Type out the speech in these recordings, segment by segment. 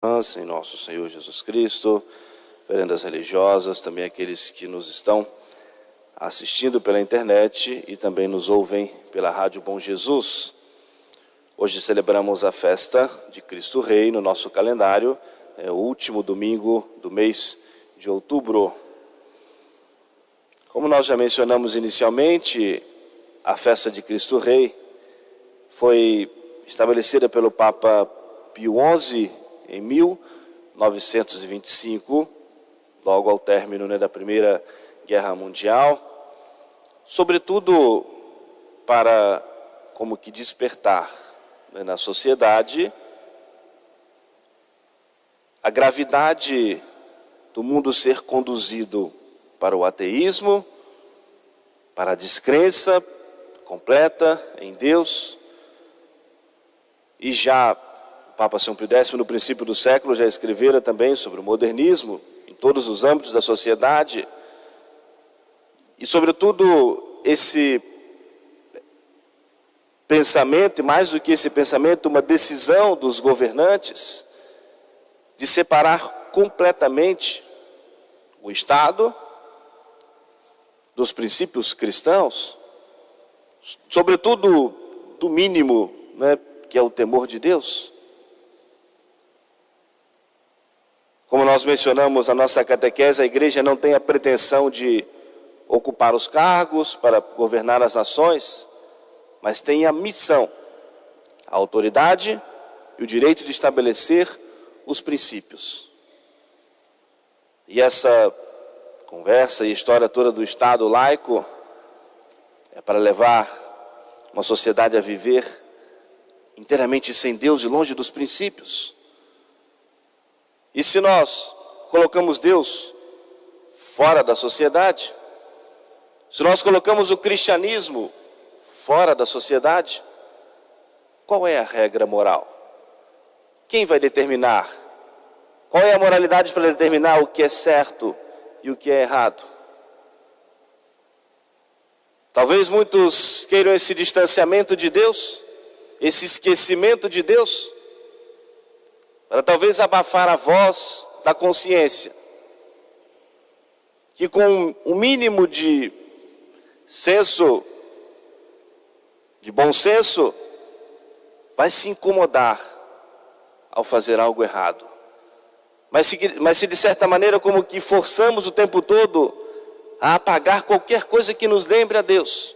Em nosso Senhor Jesus Cristo, veredas religiosas, também aqueles que nos estão assistindo pela internet e também nos ouvem pela Rádio Bom Jesus. Hoje celebramos a festa de Cristo Rei no nosso calendário, é o último domingo do mês de outubro. Como nós já mencionamos inicialmente, a festa de Cristo Rei foi estabelecida pelo Papa Pio XI em 1925, logo ao término da Primeira Guerra Mundial, sobretudo para como que despertar na sociedade a gravidade do mundo ser conduzido para o ateísmo, para a descrença completa em Deus. E já o Papa São Pio X, no princípio do século, já escrevera também sobre o modernismo em todos os âmbitos da sociedade. E sobretudo esse pensamento, e mais do que esse pensamento, uma decisão dos governantes de separar completamente o Estado dos princípios cristãos, sobretudo do mínimo, que é o temor de Deus. Como nós mencionamos na nossa catequese, a igreja não tem a pretensão de ocupar os cargos para governar as nações, mas tem a missão, a autoridade e o direito de estabelecer os princípios. E essa conversa e história toda do Estado laico é para levar uma sociedade a viver inteiramente sem Deus e longe dos princípios. E se nós colocamos Deus fora da sociedade, se nós colocamos o cristianismo fora da sociedade, qual é a regra moral? Quem vai determinar? Qual é a moralidade para determinar o que é certo e o que é errado? Talvez muitos queiram esse distanciamento de Deus, esse esquecimento de Deus, para talvez abafar a voz da consciência, que com o mínimo de senso, de bom senso, vai se incomodar ao fazer algo errado. Mas se de certa maneira como que forçamos o tempo todo a apagar qualquer coisa que nos lembre a Deus,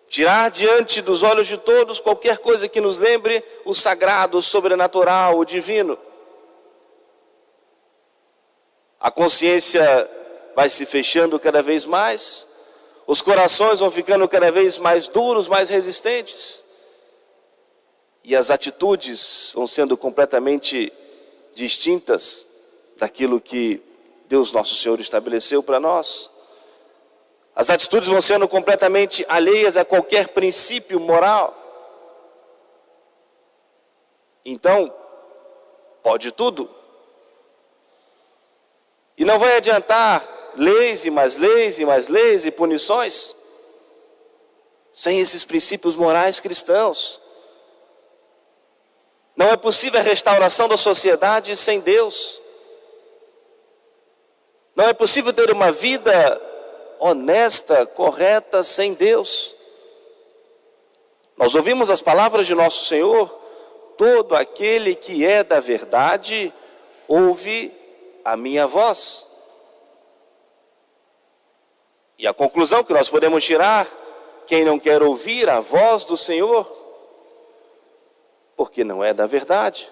tirar diante dos olhos de todos qualquer coisa que nos lembre o sagrado, o sobrenatural, o divino, a consciência vai se fechando cada vez mais, os corações vão ficando cada vez mais duros, mais resistentes, e as atitudes vão sendo completamente distintas daquilo que Deus Nosso Senhor estabeleceu para nós. As atitudes vão sendo completamente alheias a qualquer princípio moral. Então, pode tudo. E não vai adiantar leis e mais leis e mais leis e punições sem esses princípios morais cristãos. Não é possível a restauração da sociedade sem Deus. Não é possível ter uma vida honesta, correta, sem Deus. Nós ouvimos as palavras de nosso Senhor: todo aquele que é da verdade, ouve a minha voz. E a conclusão que nós podemos tirar: quem não quer ouvir a voz do Senhor, porque não é da verdade,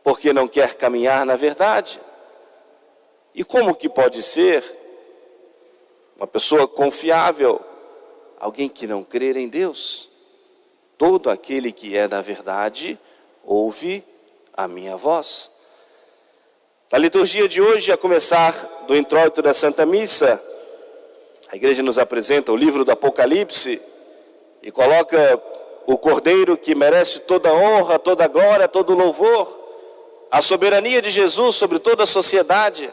porque não quer caminhar na verdade. E como que pode ser uma pessoa confiável alguém que não crer em Deus? Todo aquele que é da verdade ouve a minha voz. Na liturgia de hoje, a começar do introito da Santa Missa, a igreja nos apresenta o livro do Apocalipse e coloca o Cordeiro que merece toda honra, toda glória, todo louvor, a soberania de Jesus sobre toda a sociedade.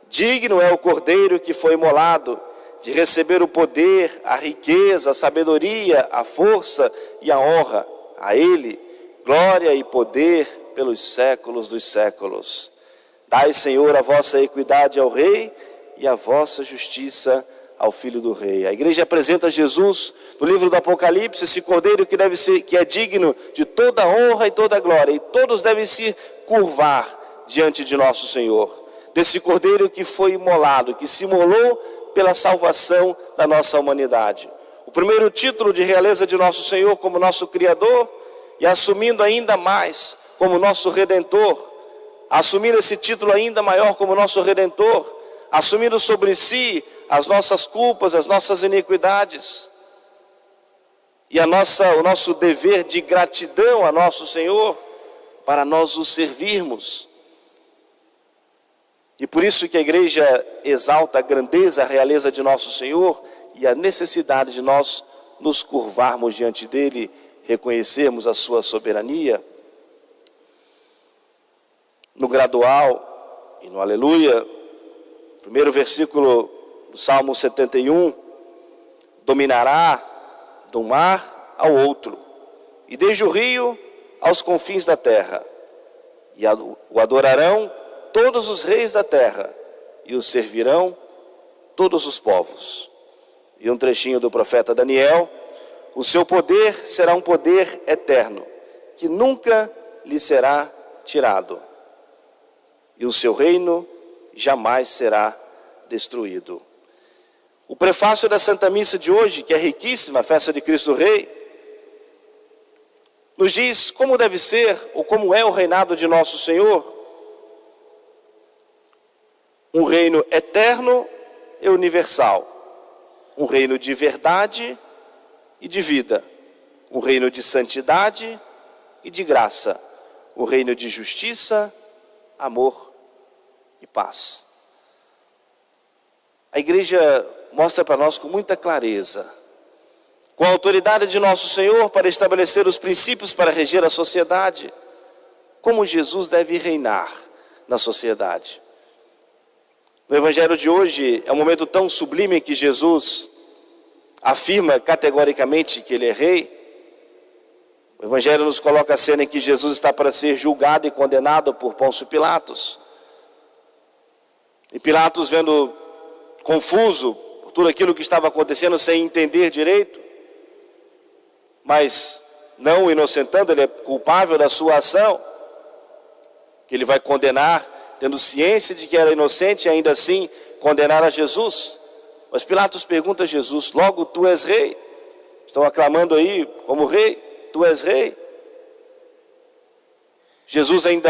Digno é o Cordeiro que foi imolado de receber o poder, a riqueza, a sabedoria, a força e a honra. A Ele, glória e poder pelos séculos dos séculos. Dai, Senhor, a vossa equidade ao Rei e a vossa justiça ao Filho do Rei. A igreja apresenta Jesus no livro do Apocalipse, esse cordeiro que é digno de toda honra e toda glória, e todos devem se curvar diante de nosso Senhor. Desse cordeiro que foi imolado, que se imolou pela salvação da nossa humanidade. O primeiro título de realeza de nosso Senhor como nosso Criador, e assumindo ainda mais como nosso Redentor, assumindo esse título ainda maior como nosso Redentor, assumindo sobre si as nossas culpas, as nossas iniquidades, e o nosso dever de gratidão a nosso Senhor, para nós o servirmos. E por isso que a igreja exalta a grandeza, a realeza de nosso Senhor, e a necessidade de nós nos curvarmos diante dele, reconhecermos a sua soberania. No gradual e no aleluia, primeiro versículo do Salmo 71, dominará de um mar ao outro, e desde o rio aos confins da terra, e o adorarão todos os reis da terra, e o servirão todos os povos. E um trechinho do profeta Daniel: o seu poder será um poder eterno, que nunca lhe será tirado, e o seu reino jamais será destruído. O prefácio da Santa Missa de hoje, que é riquíssima, a festa de Cristo Rei, nos diz como deve ser ou como é o reinado de nosso Senhor. Um reino eterno e universal, um reino de verdade e de vida, um reino de santidade e de graça, um reino de justiça, amor e paz. A igreja mostra para nós com muita clareza, com a autoridade de nosso Senhor para estabelecer os princípios para reger a sociedade, como Jesus deve reinar na sociedade. No Evangelho de hoje é um momento tão sublime em que Jesus afirma categoricamente que ele é rei. O Evangelho nos coloca a cena em que Jesus está para ser julgado e condenado por Pôncio Pilatos. E Pilatos, vendo confuso por tudo aquilo que estava acontecendo, sem entender direito, mas não o inocentando, ele é culpável da sua ação, que ele vai condenar, tendo ciência de que era inocente, e ainda assim condenar a Jesus. Mas Pilatos pergunta a Jesus: logo tu és rei? Estão aclamando aí como rei, tu és rei? Jesus ainda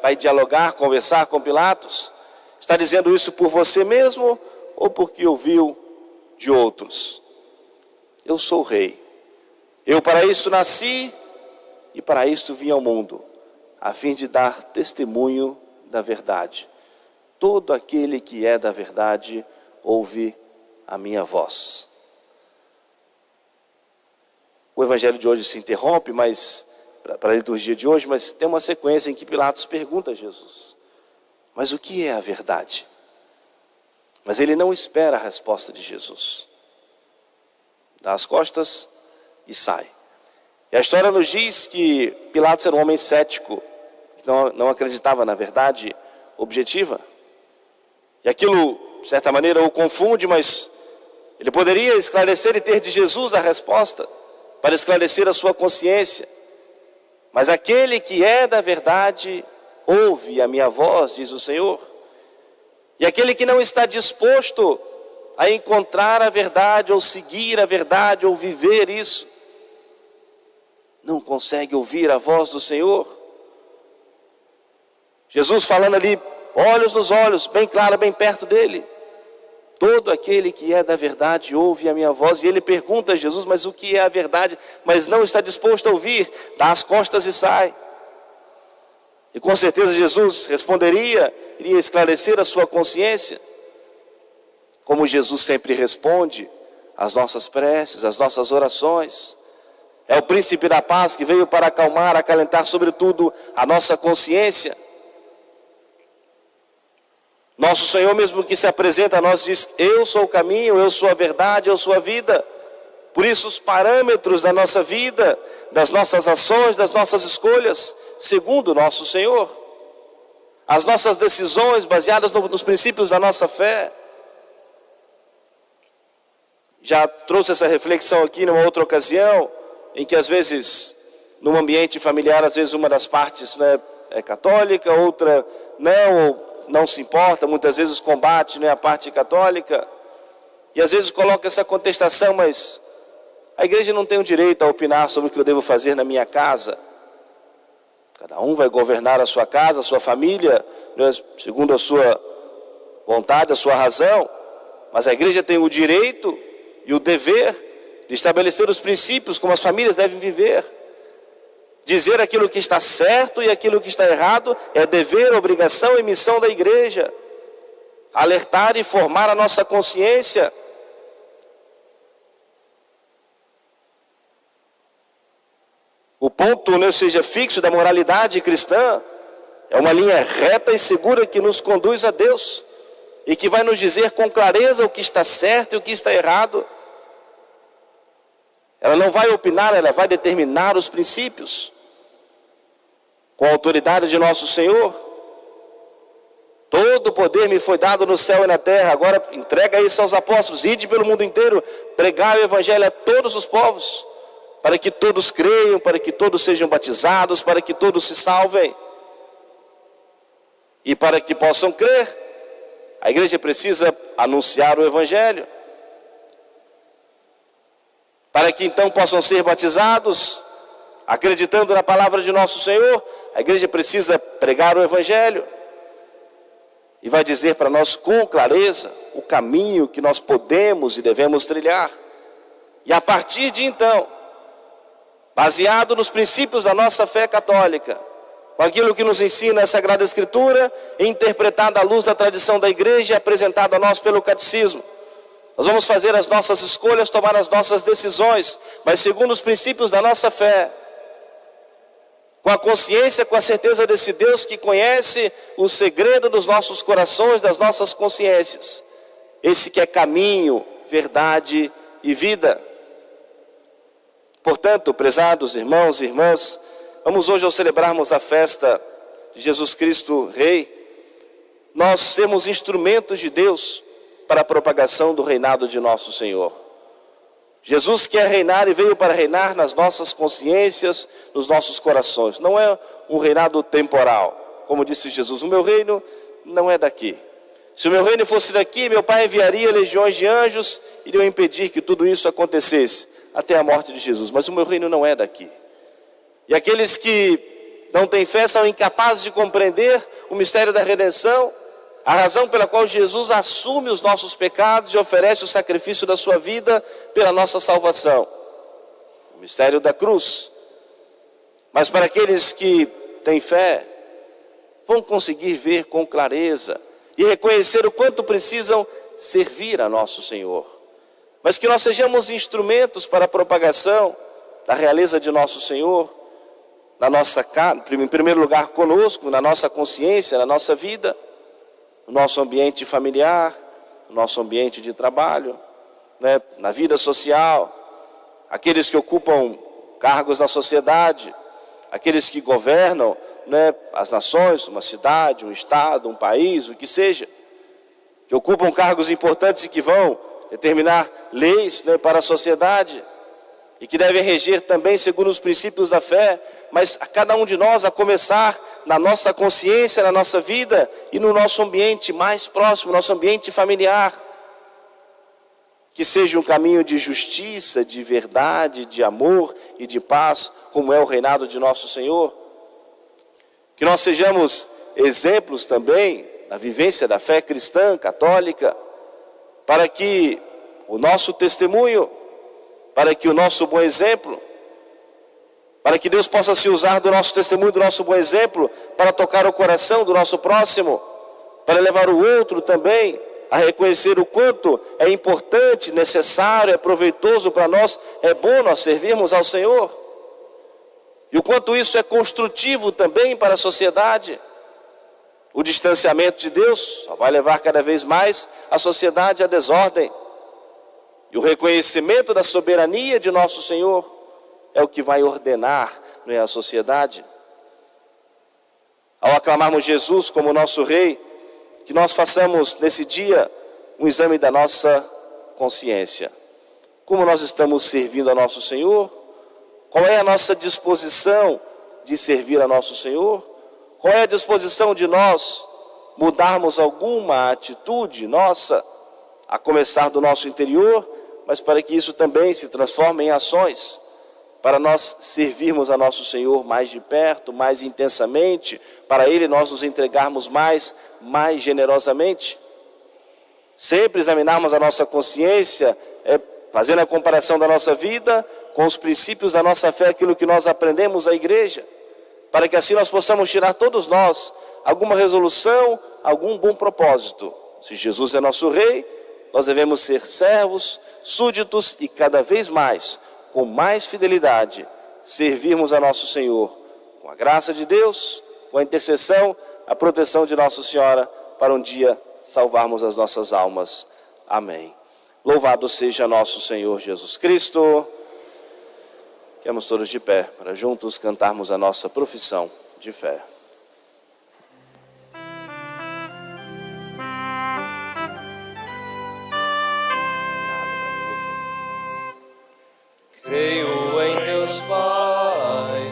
vai dialogar, conversar com Pilatos. Está dizendo isso por você mesmo ou porque ouviu de outros? Eu sou rei. Eu para isso nasci e para isto vim ao mundo, a fim de dar testemunho da verdade. Todo aquele que é da verdade ouve a minha voz. O evangelho de hoje se interrompe, mas para a liturgia de hoje, mas tem uma sequência em que Pilatos pergunta a Jesus: mas o que é a verdade? Mas ele não espera a resposta de Jesus. Dá as costas e sai. E a história nos diz que Pilatos era um homem cético, que não acreditava na verdade objetiva. E aquilo, de certa maneira, o confunde, mas ele poderia esclarecer e ter de Jesus a resposta, para esclarecer a sua consciência. Mas aquele que é da verdade ouve a minha voz, diz o Senhor. E aquele que não está disposto a encontrar a verdade, ou seguir a verdade, ou viver isso, não consegue ouvir a voz do Senhor. Jesus falando ali, olhos nos olhos, bem claro, bem perto dele: todo aquele que é da verdade ouve a minha voz. E ele pergunta a Jesus: mas o que é a verdade? Mas não está disposto a ouvir, dá as costas e sai. E com certeza Jesus responderia, iria esclarecer a sua consciência, como Jesus sempre responde às nossas preces, às nossas orações. É o príncipe da paz que veio para acalmar, acalentar sobretudo a nossa consciência. Nosso Senhor mesmo que se apresenta a nós diz: eu sou o caminho, eu sou a verdade, eu sou a vida. Por isso os parâmetros da nossa vida, das nossas ações, das nossas escolhas, segundo o nosso Senhor. As nossas decisões baseadas nos princípios da nossa fé. Já trouxe essa reflexão aqui numa outra ocasião, em que às vezes, num ambiente familiar, às vezes uma das partes, né, é católica, outra não, ou não se importa, muitas vezes combate, né, a parte católica, e às vezes coloca essa contestação, mas a igreja não tem o direito a opinar sobre o que eu devo fazer na minha casa. Cada um vai governar a sua casa, a sua família, né, segundo a sua vontade, a sua razão, mas a igreja tem o direito e o dever de estabelecer os princípios como as famílias devem viver. Dizer aquilo que está certo e aquilo que está errado é dever, obrigação e missão da igreja. Alertar e formar a nossa consciência. O ponto, ou seja, fixo da moralidade cristã é uma linha reta e segura que nos conduz a Deus e que vai nos dizer com clareza o que está certo e o que está errado. Ela não vai opinar, ela vai determinar os princípios. Com a autoridade de nosso Senhor, todo o poder me foi dado no céu e na terra. Agora entrega isso aos apóstolos, ide pelo mundo inteiro, pregai o evangelho a todos os povos, para que todos creiam, para que todos sejam batizados, para que todos se salvem. E para que possam crer, a igreja precisa anunciar o evangelho. Para que então possam ser batizados, acreditando na palavra de nosso Senhor, a igreja precisa pregar o evangelho. E vai dizer para nós com clareza o caminho que nós podemos e devemos trilhar. E a partir de então, baseado nos princípios da nossa fé católica, com aquilo que nos ensina a Sagrada Escritura, interpretada à luz da tradição da igreja e apresentada a nós pelo catecismo, nós vamos fazer as nossas escolhas, tomar as nossas decisões, mas segundo os princípios da nossa fé, com a consciência, com a certeza desse Deus que conhece o segredo dos nossos corações, das nossas consciências. Esse que é caminho, verdade e vida. Portanto, prezados irmãos e irmãs, vamos hoje ao celebrarmos a festa de Jesus Cristo Rei, nós sermos instrumentos de Deus para a propagação do reinado de nosso Senhor. Jesus quer reinar e veio para reinar nas nossas consciências, nos nossos corações. Não é um reinado temporal. Como disse Jesus, o meu reino não é daqui. Se o meu reino fosse daqui, meu Pai enviaria legiões de anjos e iriam impedir que tudo isso acontecesse até a morte de Jesus. Mas o meu reino não é daqui. E aqueles que não têm fé são incapazes de compreender o mistério da redenção, a razão pela qual Jesus assume os nossos pecados e oferece o sacrifício da sua vida pela nossa salvação. O mistério da cruz. Mas para aqueles que têm fé, vão conseguir ver com clareza e reconhecer o quanto precisam servir a nosso Senhor. Mas que nós sejamos instrumentos para a propagação da realeza de nosso Senhor, na nossa casa, em primeiro lugar conosco, na nossa consciência, na nossa vida, no nosso ambiente familiar, no nosso ambiente de trabalho, né, na vida social, aqueles que ocupam cargos na sociedade, aqueles que governam, né, as nações, uma cidade, um estado, um país, o que seja, que ocupam cargos importantes e que vão determinar leis, né, para a sociedade, e que devem reger também segundo os princípios da fé, mas a cada um de nós, a começar na nossa consciência, na nossa vida e no nosso ambiente mais próximo, nosso ambiente familiar, que seja um caminho de justiça, de verdade, de amor e de paz, como é o reinado de nosso Senhor. Que nós sejamos exemplos também na vivência da fé cristã, católica, para que o nosso testemunho, para que o nosso bom exemplo, para que Deus possa se usar do nosso testemunho, do nosso bom exemplo, para tocar o coração do nosso próximo, para levar o outro também a reconhecer o quanto é importante, necessário, é proveitoso para nós, é bom nós servirmos ao Senhor. E o quanto isso é construtivo também para a sociedade. O distanciamento de Deus só vai levar cada vez mais a sociedade à desordem. E o reconhecimento da soberania de nosso Senhor é o que vai ordenar, não é, a sociedade. Ao aclamarmos Jesus como nosso Rei, que nós façamos nesse dia um exame da nossa consciência. Como nós estamos servindo a nosso Senhor? Qual é a nossa disposição de servir a nosso Senhor? Qual é a disposição de nós mudarmos alguma atitude nossa, a começar do nosso interior, mas para que isso também se transforme em ações, para nós servirmos a nosso Senhor mais de perto, mais intensamente, para Ele nós nos entregarmos mais generosamente? Sempre examinarmos a nossa consciência, fazendo a comparação da nossa vida com os princípios da nossa fé, aquilo que nós aprendemos na igreja, para que assim nós possamos tirar todos nós alguma resolução, algum bom propósito. Se Jesus é nosso Rei, nós devemos ser servos, súditos e cada vez mais, com mais fidelidade, servirmos a nosso Senhor, com a graça de Deus, com a intercessão, a proteção de Nossa Senhora, para um dia salvarmos as nossas almas. Amém. Louvado seja nosso Senhor Jesus Cristo. Ficamos todos de pé, para juntos cantarmos a nossa profissão de fé.